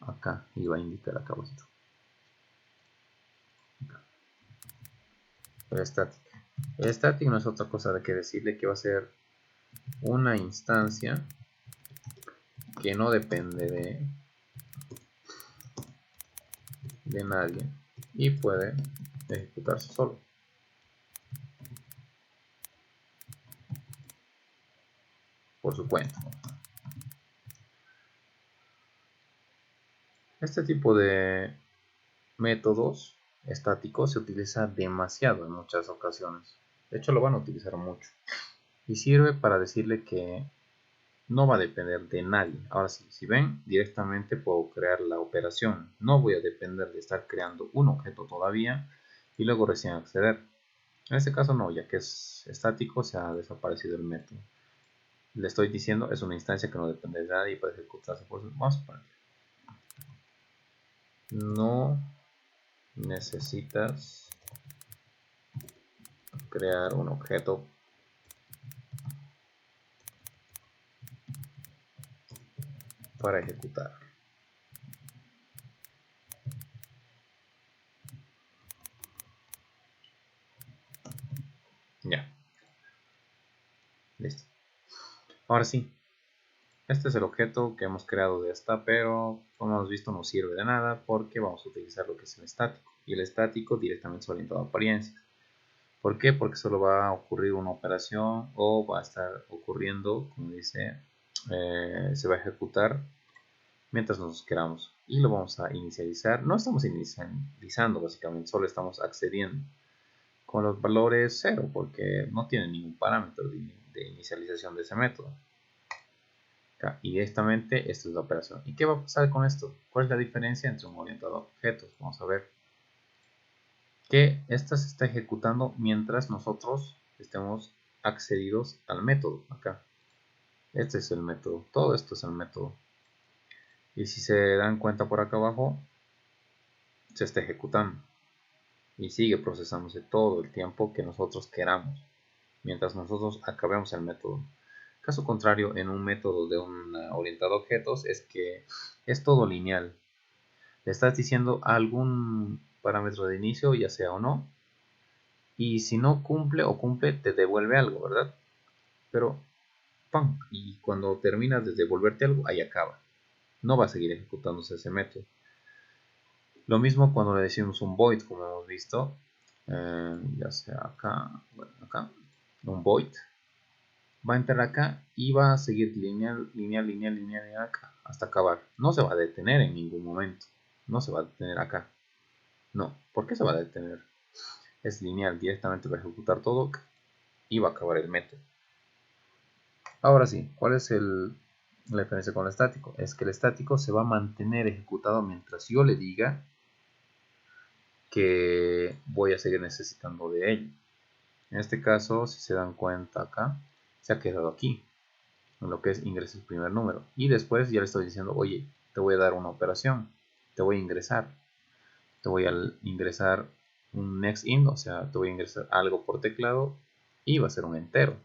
Acá iba a indicar acá abajo. El static. El static no es otra cosa de que decirle que va a ser una instancia que no depende de nadie y puede ejecutarse solo. Por su cuenta. Este tipo de métodos estáticos se utiliza demasiado en muchas ocasiones. De hecho, lo van a utilizar mucho. Y sirve para decirle que no va a depender de nadie. Ahora sí, si ven, directamente puedo crear la operación. No voy a depender de estar creando un objeto todavía y luego recién acceder. En este caso no, ya que es estático, se ha desaparecido el método. Le estoy diciendo, es una instancia que no depende de nadie y puede ejecutarse por su... Vamos a poner. No necesitas crear un objeto para ejecutar. Ya. Listo. Ahora sí. Este es el objeto que hemos creado de esta, pero como hemos visto no sirve de nada porque vamos a utilizar lo que es el estático. Y el estático directamente es orientado a apariencias. ¿Por qué? Porque solo va a ocurrir una operación o va a estar ocurriendo, como dice, se va a ejecutar mientras nosotros queramos. Y lo vamos a inicializar. No estamos inicializando básicamente, solo estamos accediendo con los valores 0 porque no tiene ningún parámetro de inicialización de ese método. Y directamente esta es la operación. ¿Y qué va a pasar con esto? ¿Cuál es la diferencia entre un orientado a objetos? Vamos a ver que esta se está ejecutando mientras nosotros estemos accedidos al método acá. Este es el método, todo esto es el método. Y si se dan cuenta por acá abajo, se está ejecutando y sigue procesándose todo el tiempo que nosotros queramos, mientras nosotros acabemos el método. Caso contrario, en un método de un orientado a objetos es que es todo lineal. Le estás diciendo algún parámetro de inicio, ya sea o no, y si no cumple o cumple, te devuelve algo, ¿verdad? Pero, ¡pam! Y cuando terminas de devolverte algo, ahí acaba. No va a seguir ejecutándose ese método. Lo mismo cuando le decimos un void, como hemos visto, ya sea acá, bueno, acá, un void, va a entrar acá y va a seguir lineal acá, hasta acabar. No se va a detener en ningún momento. No se va a detener acá. No, ¿por qué se va a detener? Es lineal, directamente va a ejecutar todo y va a acabar el método. Ahora sí, ¿cuál es la diferencia con el estático? Es que el estático se va a mantener ejecutado mientras yo le diga que voy a seguir necesitando de ello. En este caso, si se dan cuenta acá, se ha quedado aquí. en lo que es ingresa el primer número. Y después ya le estoy diciendo, oye, te voy a dar una operación, te voy a ingresar. Te voy a ingresar un next int, o sea, te voy a ingresar algo por teclado y va a ser un entero.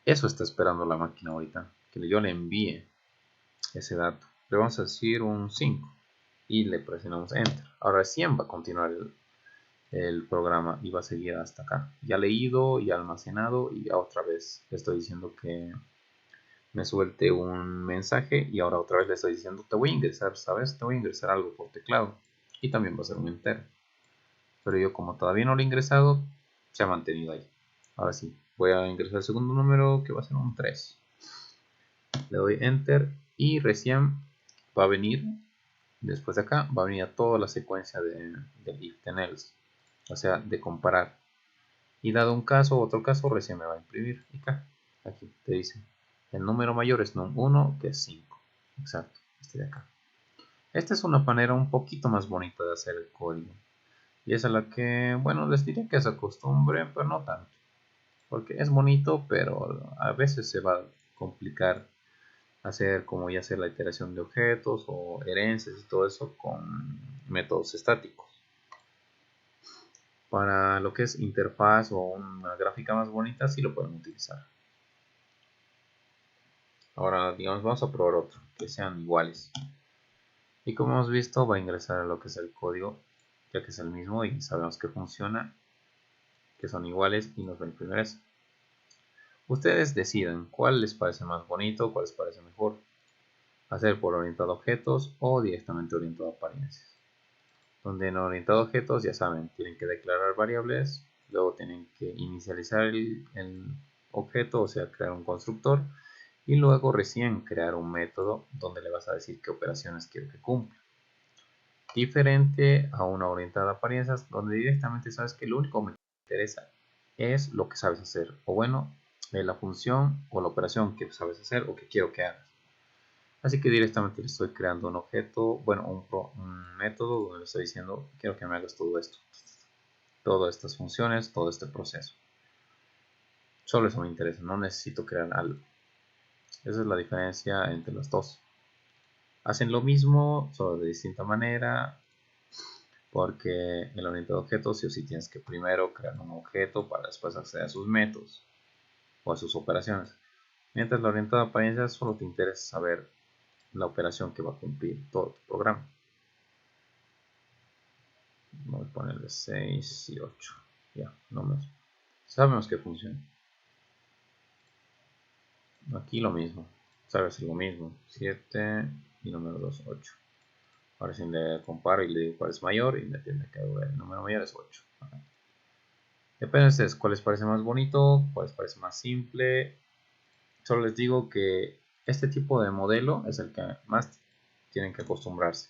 Eso está esperando la máquina ahorita, que yo le envíe ese dato. Le vamos a decir un 5 y le presionamos enter. Ahora recién va a continuar el programa y va a seguir hasta acá. Ya leído y almacenado y otra vez le estoy diciendo que me suelte un mensaje y ahora otra vez le estoy diciendo te voy a ingresar, ¿sabes? Te voy a ingresar algo por teclado y también va a ser un entero. Pero yo como todavía no lo he ingresado, se ha mantenido ahí. Ahora sí, voy a ingresar el segundo número que va a ser un 3. Le doy enter y recién va a venir, después de acá, va a venir a toda la secuencia del if then else. O sea, de comparar. Y dado un caso u otro caso, recién me va a imprimir. Y acá, aquí te dice, el número mayor es num1, que es 5. Exacto, este de acá. Esta es una manera un poquito más bonita de hacer el código. Y es a la que, bueno, les diría que se acostumbre, pero no tanto. Porque es bonito, pero a veces se va a complicar hacer como ya sea la iteración de objetos o herencias y todo eso con métodos estáticos. Para lo que es interfaz o una gráfica más bonita, sí lo pueden utilizar. Ahora, digamos, vamos a probar otro, que sean iguales. Y como hemos visto, va a ingresar a lo que es el código, ya que es el mismo y sabemos que funciona, que son iguales y nos va a imprimir eso. Ustedes deciden cuál les parece más bonito, cuál les parece mejor. Hacer por orientado a objetos o directamente orientado a apariencias. Donde en orientado a objetos, ya saben, tienen que declarar variables, luego tienen que inicializar el objeto, o sea, crear un constructor, y luego recién crear un método donde le vas a decir qué operaciones quiero que cumpla. Diferente a una orientada a apariencias, donde directamente sabes que lo único que me interesa es lo que sabes hacer, o bueno, la función o la operación que sabes hacer o que quiero que hagas. Así que directamente le estoy creando un objeto, bueno, un método donde le estoy diciendo, quiero que me hagas todo esto, todas estas funciones, todo este proceso. Solo eso me interesa, no necesito crear algo. Esa es la diferencia entre los dos. Hacen lo mismo, solo de distinta manera, porque en el orientado a objetos sí o sí tienes que primero crear un objeto para después acceder a sus métodos o a sus operaciones. Mientras la orientada a apariencias solo te interesa saber la operación que va a cumplir todo tu programa. Voy a ponerle 6 y 8. Ya, no más. Sabemos que funciona. Aquí lo mismo. Sabes lo mismo. 7 y número 2, 8. Ahora si le comparo y le digo cuál es mayor y me entiende que el número mayor es 8. Depende de ustedes cuál les parece más bonito, cuál les parece más simple. Solo les digo que este tipo de modelo es el que más tienen que acostumbrarse.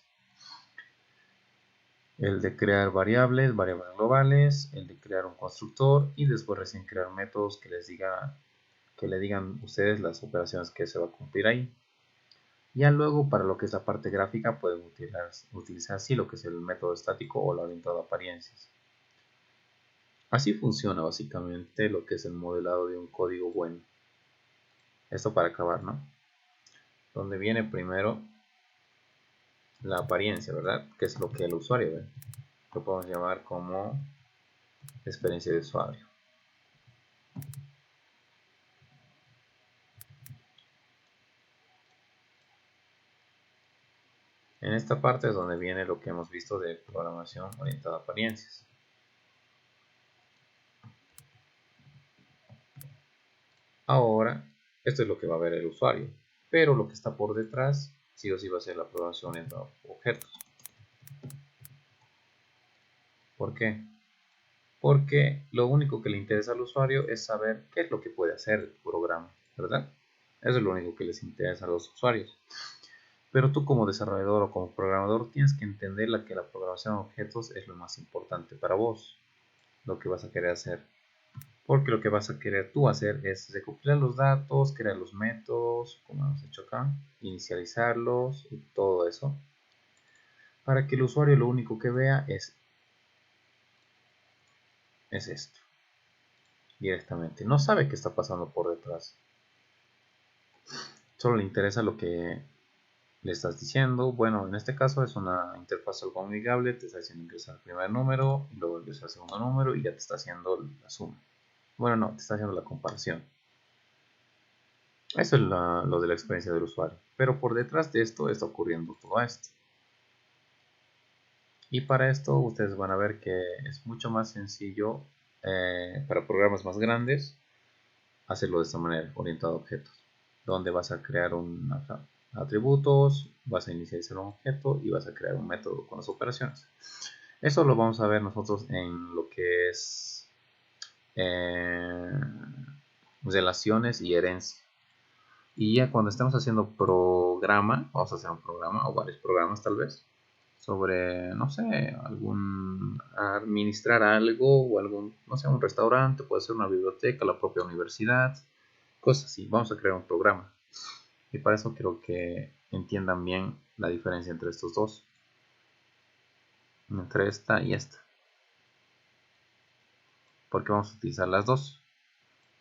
El de crear variables globales, el de crear un constructor y después recién crear métodos que le digan ustedes las operaciones que se va a cumplir ahí. Ya luego para lo que es la parte gráfica pueden utilizar así lo que es el método estático o la orientado a apariencias. Así funciona básicamente lo que es el modelado de un código bueno. Esto para acabar, ¿no? Donde viene primero la apariencia, ¿verdad? Que es lo que el usuario ve. Lo podemos llamar como experiencia de usuario. En esta parte es donde viene lo que hemos visto de programación orientada a apariencias. Ahora, esto es lo que va a ver el usuario, pero lo que está por detrás sí o sí va a ser la programación orientada a objetos. ¿Por qué? Porque lo único que le interesa al usuario es saber qué es lo que puede hacer el programa, ¿verdad? Eso es lo único que les interesa a los usuarios. Pero tú como desarrollador o como programador tienes que entender que la programación de objetos es lo más importante para vos, lo que vas a querer hacer. Porque lo que vas a querer tú hacer es recopilar los datos, crear los métodos, como hemos hecho acá, inicializarlos y todo eso, para que el usuario lo único que vea es esto, directamente. No sabe qué está pasando por detrás. Solo le interesa lo que le estás diciendo. Bueno, en este caso es una interfaz algo amigable, te está haciendo ingresar el primer número y luego ingresar el segundo número y ya te está haciendo la suma. Bueno, no, te está haciendo la comparación. Eso es lo de la experiencia del usuario. Pero por detrás de esto está ocurriendo todo esto. Y para esto ustedes van a ver que es mucho más sencillo para programas más grandes hacerlo de esta manera, orientado a objetos, donde vas a crear atributos, vas a inicializar un objeto y vas a crear un método con las operaciones. Eso lo vamos a ver nosotros en lo que es eh, relaciones y herencia. Y ya cuando estemos haciendo programa, vamos a hacer un programa o varios programas tal vez, sobre, no sé, administrar algo o algún, no sé, un restaurante, puede ser una biblioteca, la propia universidad, cosas así. Vamos a crear un programa. Y para eso quiero que entiendan bien la diferencia entre estos dos, entre esta y esta, porque vamos a utilizar las dos.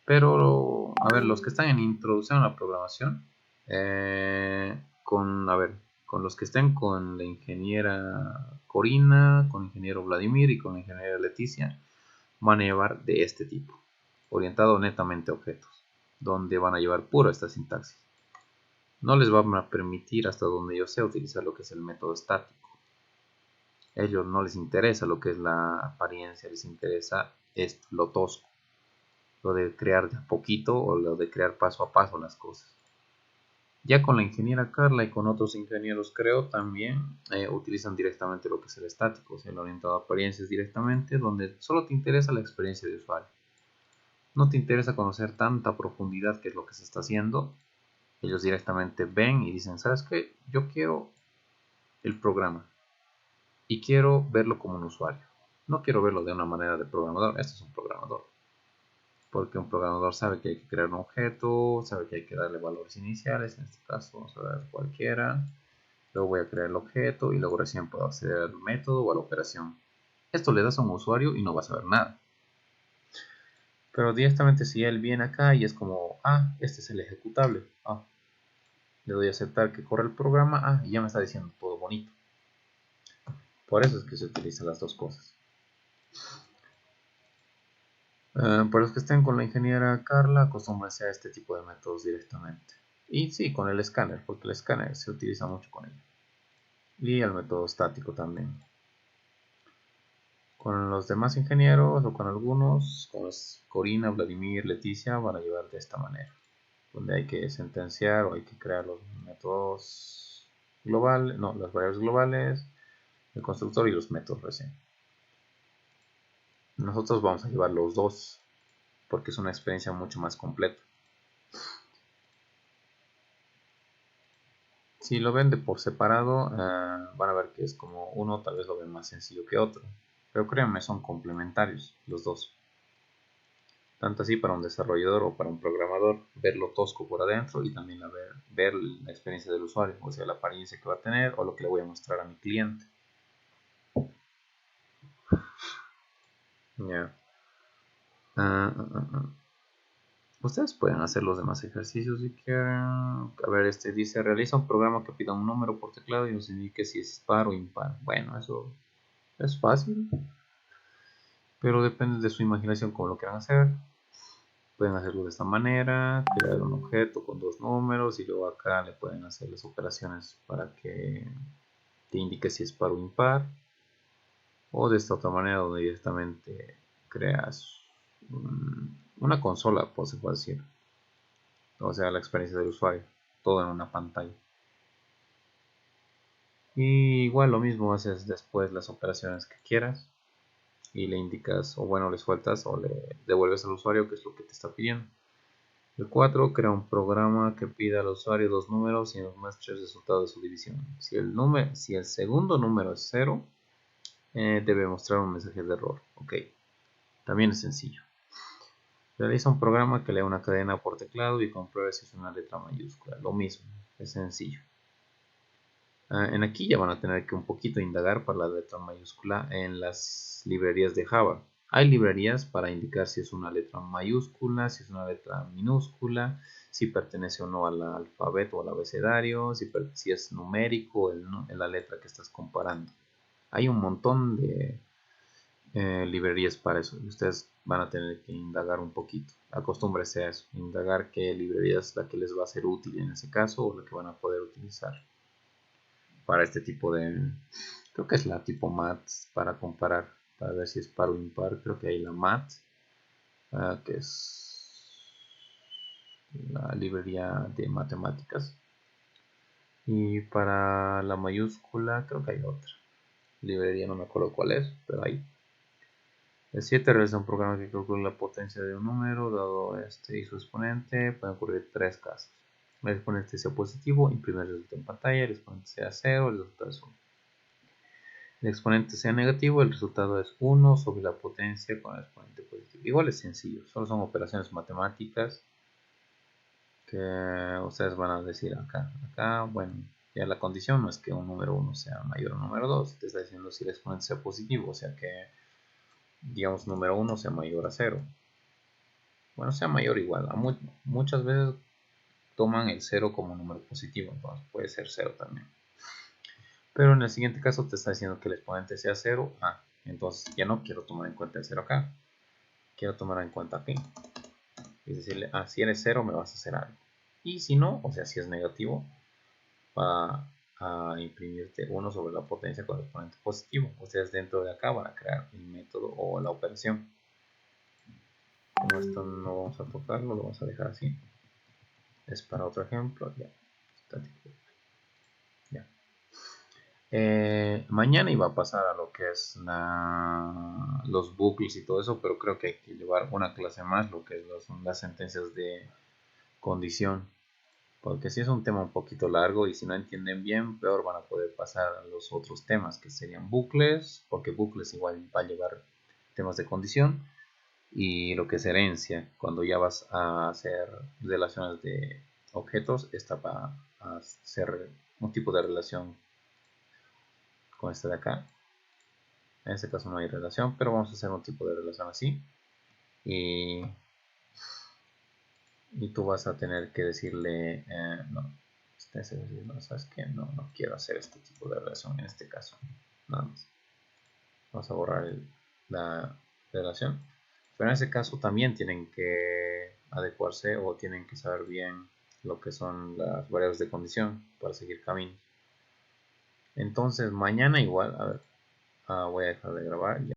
Pero, a ver, los que están en introducción a la programación, a ver, con los que estén con la ingeniera Corina, con el ingeniero Vladimir y con la ingeniera Leticia, van a llevar de este tipo, orientado netamente a objetos, donde van a llevar puro esta sintaxis. No les van a permitir, hasta donde yo sé, utilizar lo que es el método estático. A ellos no les interesa lo que es la apariencia, les interesa esto, lo tosco, lo de crear de a poquito o lo de crear paso a paso las cosas. Ya con la ingeniera Carla y con otros ingenieros creo también utilizan directamente lo que es el estático, o sea, el orientado a apariencias directamente, donde solo te interesa la experiencia de usuario. No te interesa conocer tanta profundidad que es lo que se está haciendo. Ellos directamente ven y dicen, ¿sabes qué? Yo quiero el programa y quiero verlo como un usuario. No quiero verlo de una manera de programador. Este es un programador. Porque un programador sabe que hay que crear un objeto, sabe que hay que darle valores iniciales, en este caso vamos a dar cualquiera. Luego voy a crear el objeto y luego recién puedo acceder al método o a la operación. Esto le das a un usuario y no va a saber nada. Pero directamente si él viene acá y es como, este es el ejecutable. Le doy a aceptar que corre el programa, y ya me está diciendo todo bonito. Por eso es que se utilizan las dos cosas. Para los que estén con la ingeniera Carla, acostúmbrense a este tipo de métodos directamente. Y sí, con el escáner, porque el escáner se utiliza mucho con él. Y el método estático también. Con los demás ingenieros o con algunos, como es Corina, Vladimir, Leticia, van a llevar de esta manera. Donde hay que sentenciar o hay que crear los métodos globales, no, las variables globales, el constructor y los métodos recién. Nosotros vamos a llevar los dos porque es una experiencia mucho más completa. Si lo ven de por separado, van a ver que es como uno tal vez lo ven más sencillo que otro. Pero créanme, son complementarios los dos. Tanto así para un desarrollador o para un programador, ver lo tosco por adentro y también ver la experiencia del usuario, o sea, la apariencia que va a tener o lo que le voy a mostrar a mi cliente. Ya. Ustedes pueden hacer los demás ejercicios si quieren. A ver, este dice, realiza un programa que pida un número por teclado y nos indique si es par o impar. Bueno, eso es fácil, pero depende de su imaginación cómo lo quieran hacer. Pueden hacerlo de esta manera, crear un objeto con dos números y luego acá le pueden hacer las operaciones para que te indique si es par o impar. O de esta otra manera donde directamente creas una consola, pues se puede decir. O sea, la experiencia del usuario, todo en una pantalla. Y igual lo mismo haces después las operaciones que quieras y le indicas o bueno le sueltas o le devuelves al usuario que es lo que te está pidiendo. El 4 crea un programa que pida al usuario dos números y nos muestre el resultado de su división. Si el segundo número es 0, debe mostrar un mensaje de error. Ok, también es sencillo. Realiza un programa que lea una cadena por teclado y compruebe si es una letra mayúscula. Lo mismo, es sencillo. En aquí ya van a tener que un poquito indagar para la letra mayúscula en las librerías de Java. Hay librerías para indicar si es una letra mayúscula, si es una letra minúscula, si pertenece o no al alfabeto o al abecedario, si es numérico en la letra que estás comparando. Hay un montón de librerías para eso y ustedes van a tener que indagar un poquito. Acostúmbrese a eso, indagar qué librería es la que les va a ser útil en ese caso o la que van a poder utilizar para este tipo de... Creo que es la tipo MATS para comparar, para ver si es par o impar. Creo que hay la MAT, que es la librería de matemáticas. Y para la mayúscula creo que hay otra librería, no me acuerdo cuál es, pero hay. El 7 realiza un programa que calcula la potencia de un número, dado este y su exponente. Pueden ocurrir tres casos. El exponente sea positivo, imprime el resultado en pantalla. El exponente sea 0, el resultado es 1. El exponente sea negativo, el resultado es 1 sobre la potencia con el exponente positivo. Igual es sencillo, solo son operaciones matemáticas que ustedes van a decir acá. Acá, bueno, ya la condición no es que un número 1 sea mayor a un número 2, te está diciendo si el exponente sea positivo, o sea que, digamos, número 1 sea mayor a 0. Bueno, sea mayor o igual. Muchas veces toman el 0 como un número positivo, entonces puede ser 0 también. Pero en el siguiente caso te está diciendo que el exponente sea 0. Entonces ya no quiero tomar en cuenta el 0 acá. Quiero tomar en cuenta aquí. Es decirle, si eres 0 me vas a hacer algo. Y si no, o sea, si es negativo, va a imprimirte 1 sobre la potencia con el exponente positivo. Ustedes dentro de acá van a crear el método o la operación. Como esto no vamos a tocarlo, lo vamos a dejar así. Es para otro ejemplo. Ya. Ya. Mañana iba a pasar a lo que es los bucles y todo eso, pero creo que hay que llevar una clase más, lo que son las sentencias de condición, porque si es un tema un poquito largo y si no entienden bien, peor van a poder pasar a los otros temas que serían bucles, porque bucles igual va a llevar temas de condición y lo que es herencia, cuando ya vas a hacer relaciones de objetos, esta va a ser un tipo de relación con esta de acá. En este caso no hay relación, pero vamos a hacer un tipo de relación así. Y tú vas a tener que decirle, no, no, sabes que no quiero hacer este tipo de relación en este caso. Nada más. Vamos a borrar la relación. Pero en ese caso también tienen que adecuarse o tienen que saber bien lo que son las variables de condición para seguir camino. Entonces mañana igual, a ver, voy a dejar de grabar. Ya.